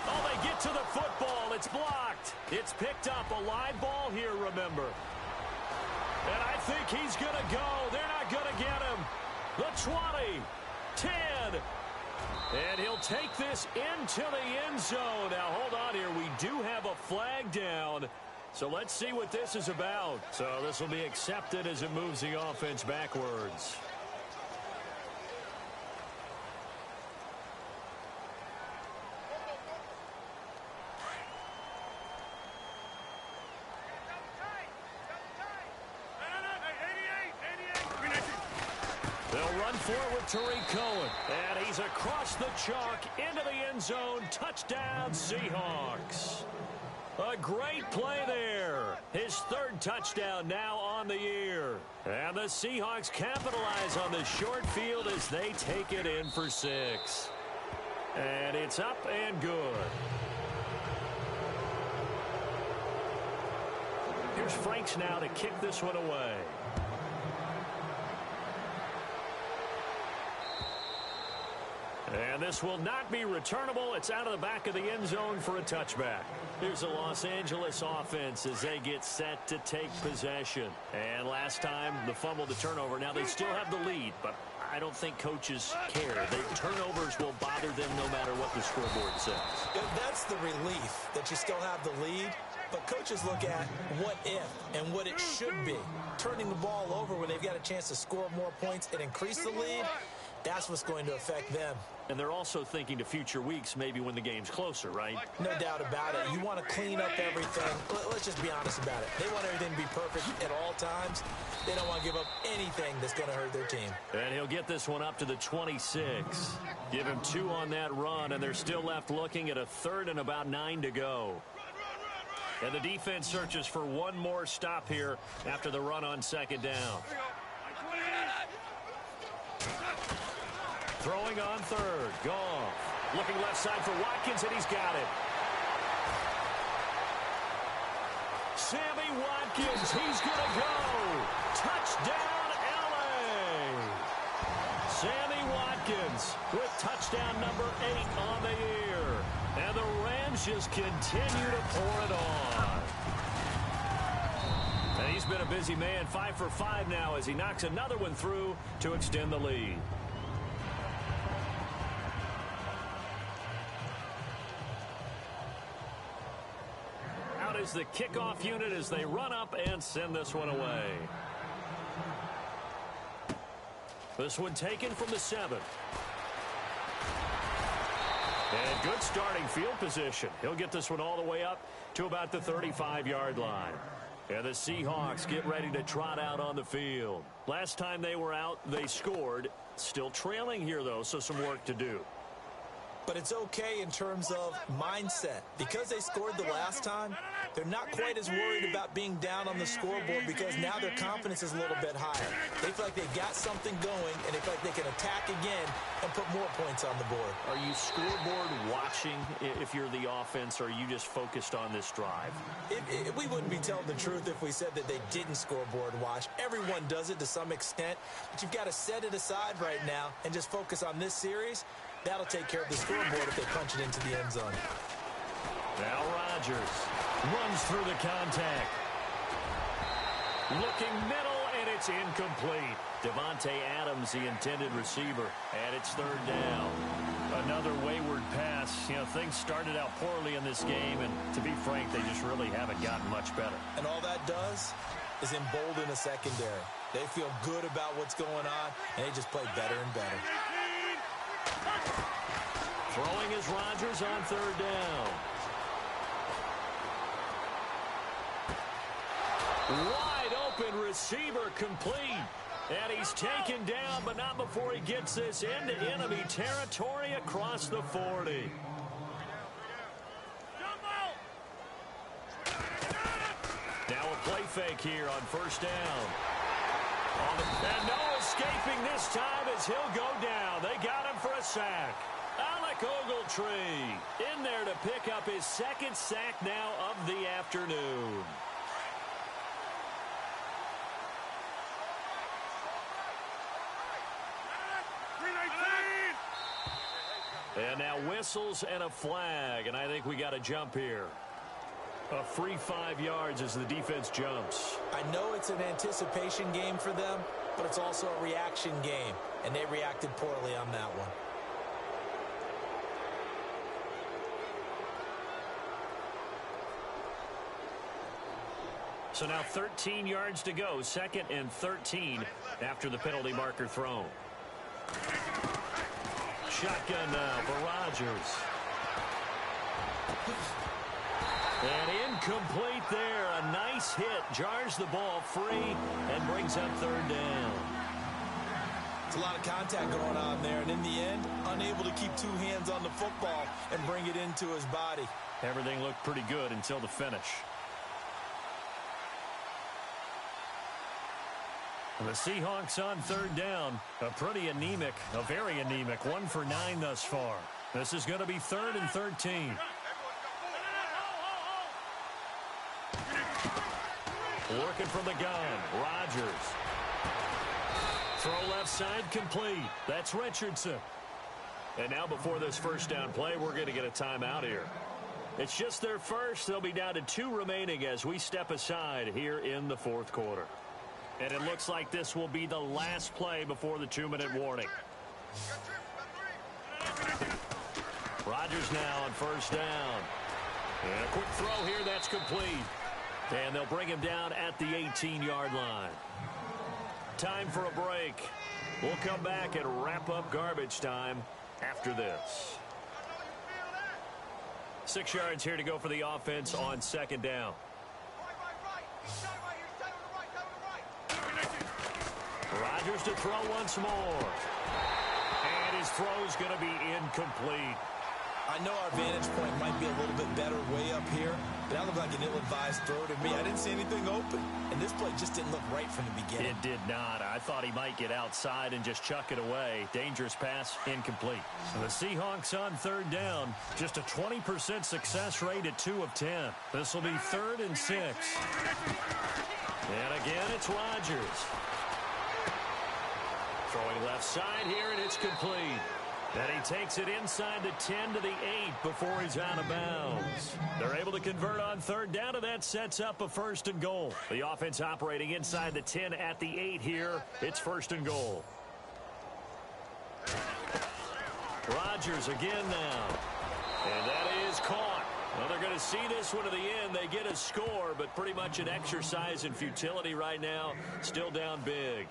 C: Oh, they get to the football. It's blocked. It's picked up. A live ball here, remember. And I think he's going to go. They're not going to get him. The 20, 10. And he'll take this into the end zone. Now, hold on here. We do have a flag down. So let's see what this is about. So this will be accepted as it moves the offense backwards. They'll run forward to Tariq Cohen. And he's across the chalk into the end zone. Touchdown, Seahawks. A great play there. His 3rd touchdown now on the year. And the Seahawks capitalize on the short field as they take it in for 6. And it's up and good. Here's Franks now to kick this one away. And this will not be returnable. It's out of the back of the end zone for a touchback. Here's the Los Angeles offense as they get set to take possession. And last time, the fumble to turnover. Now they still have the lead, but I don't think coaches care. The turnovers will bother them no matter what the scoreboard says.
D: That's the relief that you still have the lead. But coaches look at what if and what it should be. Turning the ball over when they've got a chance to score more points and increase the lead. That's what's going to affect them.
C: And they're also thinking to future weeks, maybe when the game's closer, right?
D: No doubt about it. You want to clean up everything. Let's just be honest about it. They want everything to be perfect at all times. They don't want to give up anything that's going to hurt their team.
C: And he'll get this one up to the 26. Give him 2 on that run, and they're still left looking at a 3rd and about 9 to go. And the defense searches for one more stop here after the run on 2nd down. Throwing on 3rd. Goff. Looking left side for Watkins, and he's got it. Sammy Watkins, he's going to go. Touchdown, L.A. Sammy Watkins with touchdown number 8 on the year. And the Rams just continue to pour it on. And he's been a busy man, 5 for 5 now as he knocks another one through to extend the lead. Out is the kickoff unit as they run up and send this one away. This one taken from the 7. And good starting field position. He'll get this one all the way up to about the 35-yard line. And the Seahawks get ready to trot out on the field. Last time they were out, they scored. Still trailing here, though, so some work to do.
D: But it's okay in terms of mindset. Because they scored the last time, they're not quite as worried about being down on the scoreboard because now their confidence is a little bit higher. They feel like they've got something going, and they feel like they can attack again and put more points on the board.
C: Are you scoreboard watching if you're the offense, or are you just focused on this drive?
D: We wouldn't be telling the truth if we said that they didn't scoreboard watch. Everyone does it to some extent, but you've got to set it aside right now and just focus on this series. That'll take care of the scoreboard if they punch it into the end zone.
C: Now Rodgers runs through the contact. Looking middle, and it's incomplete. Devontae Adams, the intended receiver, and it's 3rd down. Another wayward pass. You know, things started out poorly in this game, and to be frank, they just really haven't gotten much better.
D: And all that does is embolden a secondary. They feel good about what's going on, and they just play better and better.
C: Throwing is Rodgers on 3rd down. Wide open receiver complete. And he's taken down, but not before he gets this into enemy territory across the 40. Now a play fake here on 1st down. And no escaping this time as he'll go down. They got him for a sack. Alec Ogletree in there to pick up his 2nd sack now of the afternoon. And now whistles and a flag, and I think we got a jump here. A free 5 yards as the defense jumps.
D: I know it's an anticipation game for them, but it's also a reaction game, and they reacted poorly on that one.
C: So now 13 yards to go, 2nd and 13 after the penalty marker thrown. Shotgun now for Rodgers. And incomplete there. A nice hit. Jars the ball free and brings up 3rd down.
D: It's a lot of contact going on there, and in the end, unable to keep 2 hands on the football and bring it into his body.
C: Everything looked pretty good until the finish. The Seahawks on 3rd down. A pretty anemic, a very anemic 1 for 9 thus far. This is going to be 3rd and 13. Working from the gun, Rodgers. Throw left side complete. That's Richardson. And now before this 1st down play, we're going to get a timeout here. It's just their first. They'll be down to 2 remaining as we step aside here in the 4th quarter. And it looks like this will be the last play before the 2-minute warning. Rodgers now on 1st down. And a quick throw here, that's complete. And they'll bring him down at the 18-yard line. Time for a break. We'll come back and wrap up garbage time after this. 6 yards here to go for the offense on second down. Rodgers to throw once more. And his throw's going to be incomplete.
D: I know our vantage point might be a little bit better way up here, but that looked like an ill-advised throw to me. I didn't see anything open, and this play just didn't look right from the beginning.
C: It did not. I thought he might get outside and just chuck it away. Dangerous pass, incomplete. So the Seahawks on third down, just a 20% success rate at 2 of 10. This will be 3rd and 6. And again, it's Rodgers. Throwing left side here, and it's complete. And he takes it inside the 10 to the 8 before he's out of bounds. They're able to convert on third down, and that sets up a 1st and goal. The offense operating inside the 10 at the 8 here. It's 1st and goal. Rodgers again now. And that is caught. Well, they're going to see this one to the end. They get a score, but pretty much an exercise in futility right now. Still down big.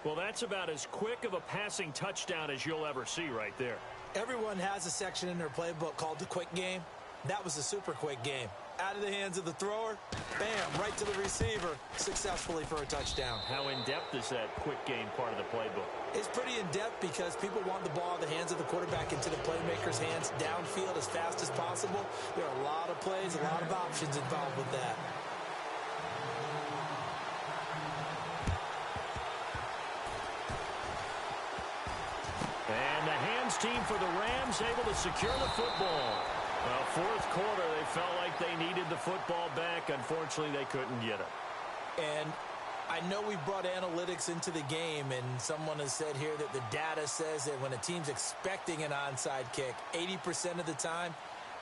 C: Well, that's about as quick of a passing touchdown as you'll ever see right there.
D: Everyone has a section in their playbook called the quick game. That was a super quick game. Out of the hands of the thrower, bam, right to the receiver, successfully for a touchdown.
C: How in-depth is that quick game part of the playbook?
D: It's pretty in-depth because people want the ball in the hands of the quarterback into the playmaker's hands downfield as fast as possible. There are a lot of plays, a lot of options involved with that.
C: And the hands team for the Rams able to secure the football. Well, 4th quarter, they felt like they needed the football back. Unfortunately, they couldn't get it.
D: And I know we brought analytics into the game, and someone has said here that the data says that when a team's expecting an onside kick, 80% of the time,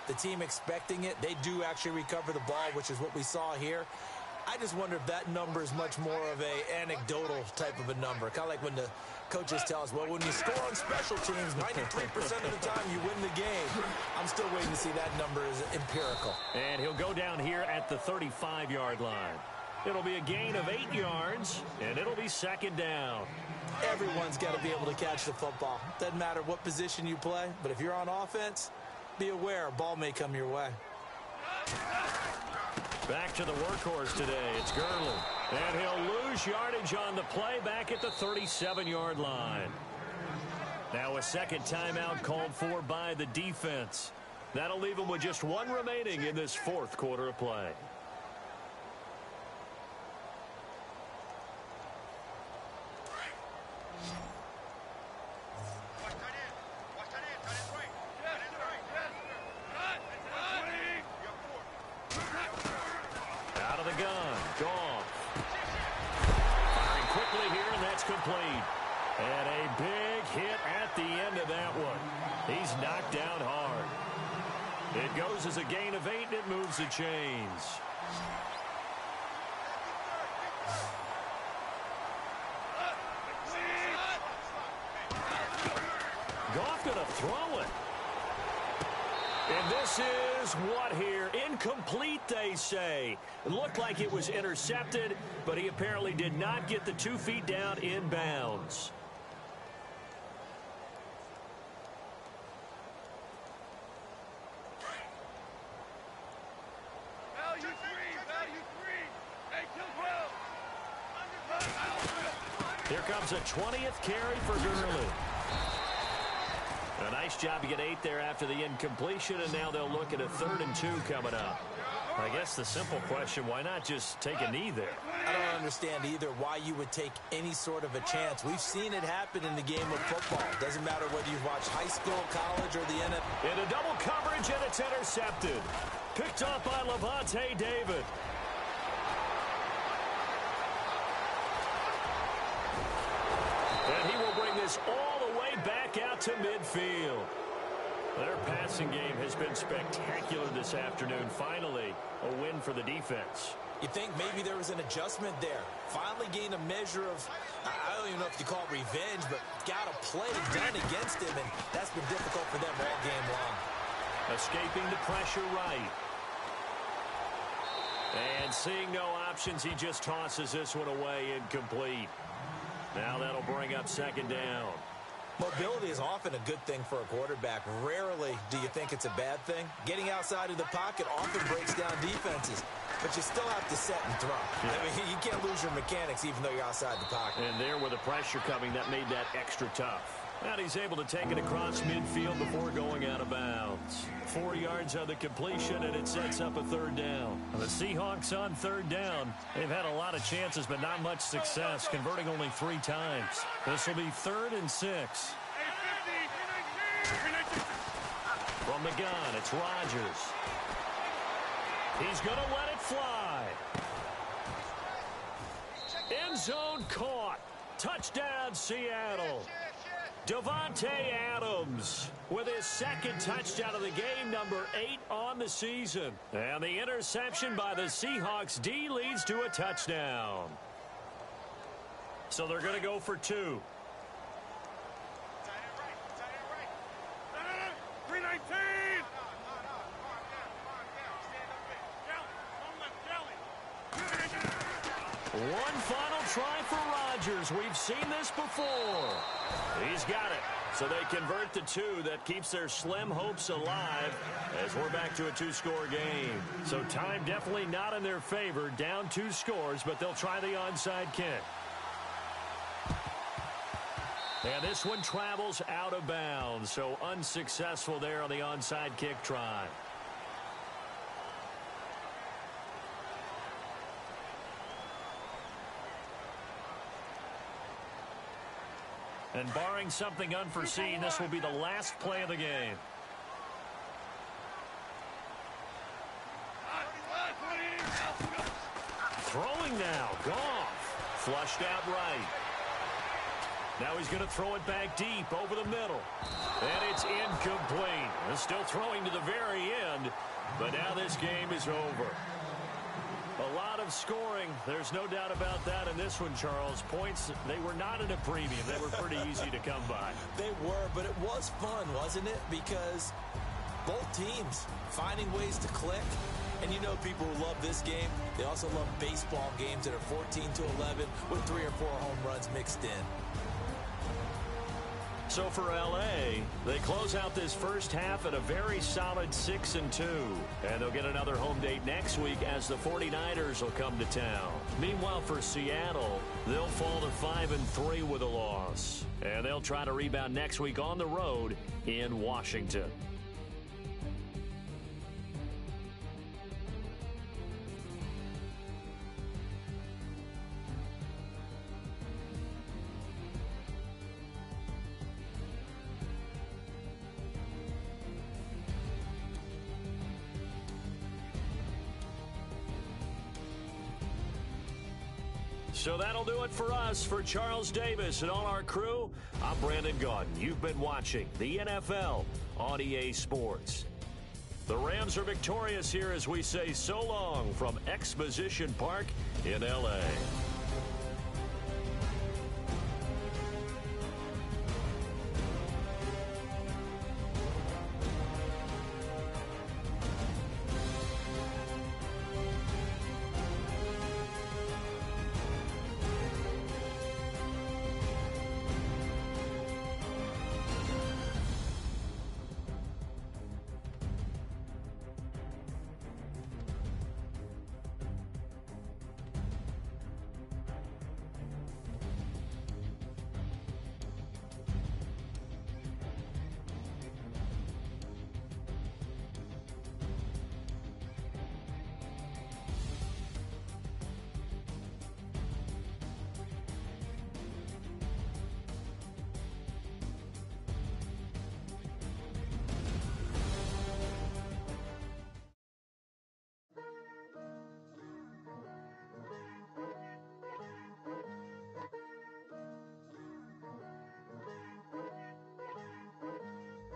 D: the team expecting it, they do actually recover the ball, which is what we saw here. I just wonder if that number is much more of a anecdotal type of a number. Kind of like when the coaches tell us, well, when you score on special teams, 93% of the time you win the game. I'm still waiting to see that number is empirical.
C: And he'll go down here at the 35-yard line. It'll be a gain of 8 yards, and it'll be 2nd down.
D: Everyone's got to be able to catch the football. Doesn't matter what position you play, but if you're on offense, be aware a ball may come your way.
C: Back to the workhorse today. It's Gurley. And he'll lose yardage on the play back at the 37-yard line. Now a second timeout called for by the defense. That'll leave him with just 1 remaining in this 4th quarter of play. Out of the gun. Goff. Firing quickly here, and that's complete. And a big hit at the end of that one. He's knocked down hard. It goes as a gain of 8, and it moves the chains. Goff going to throw it. And this is what here? Incomplete, they say. It looked like it was intercepted, but he apparently did not get the 2 feet down in bounds.
E: Value 3, value 3. Hey, kill 12.
C: Here comes a 20th carry for Gurley. A nice job to get 8 there after the incompletion, and now they'll look at a 3rd and 2 coming up. I guess the simple question, why not just take a knee there?
D: I don't understand either why you would take any sort of a chance. We've seen it happen in the game of football. Doesn't matter whether you've watched high school, college, or the NFL.
C: In a double coverage, and it's intercepted. Picked up by Levante David. And he will bring this all the way back out to midfield. Their passing game has been spectacular this afternoon. Finally, a win for the defense.
D: You think maybe there was an adjustment there. Finally gained a measure of, I don't even know if you call it revenge, but got a play done against him, and that's been difficult for them all game long.
C: Escaping the pressure right. And seeing no options, he just tosses this one away incomplete. Now that'll bring up second down.
D: Mobility is often a good thing for a quarterback. Rarely do you think it's a bad thing. Getting outside of the pocket often breaks down defenses, but you still have to set and throw.
C: Yeah.
D: I mean, you can't lose your mechanics even though you're outside the pocket.
C: And there with the pressure coming, that made that extra tough. And he's able to take it across midfield before going out of bounds. 4 yards on the completion, and it sets up a third down. The Seahawks on third down. They've had a lot of chances, but not much success, converting only 3 times. This will be 3rd and 6. From the gun, it's Rodgers. He's going to let it fly. End zone caught. Touchdown, Seattle. Davante Adams with his 2nd touchdown of the game, number 8 on the season. And the interception by the Seahawks D leads to a touchdown. So they're going to go for 2.
E: 319!
C: One final try for Rodgers. We've seen this before. He's got it. So they convert the 2. That keeps their slim hopes alive as we're back to a 2-score game. So time definitely not in their favor. Down 2 scores, but they'll try the onside kick. And this one travels out of bounds. So unsuccessful there on the onside kick try. And barring something unforeseen, this will be the last play of the game. Throwing now, Goff. Flushed out right. Now he's going to throw it back deep over the middle. And it's incomplete. They're still throwing to the very end, but now this game is over. A lot of scoring. There's no doubt about that in this one, Charles. Points, they were not at a premium. They were pretty easy to come by.
D: They were, but it was fun, wasn't it? Because both teams finding ways to click. And you know people who love this game, they also love baseball games that are 14-11 with 3 or 4 home runs mixed in.
C: So for L.A., they close out this first half at a very solid 6-2. And they'll get another home date next week as the 49ers will come to town. Meanwhile, for Seattle, they'll fall to 5-3 with a loss. And they'll try to rebound next week on the road in Washington. So that'll do it for us. For Charles Davis and all our crew, I'm Brandon Gaudin. You've been watching the NFL on EA Sports. The Rams are victorious here as we say so long from Exposition Park in L.A.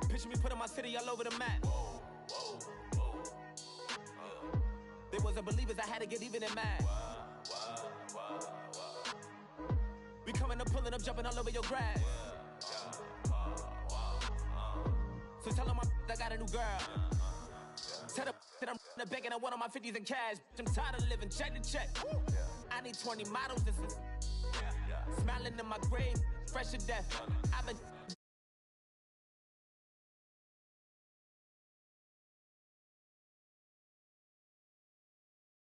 F: Picture me putting my city all over the map. They wasn't believers, I had to get even and mad. We coming up, pulling up, jumping all over your grass. So tell them I got a new girl. Tell them that I'm the bag and I want on my 50s in cash. I'm tired of living check to check. I need 20 models. This is Smiling in my grave, fresh to death. I've been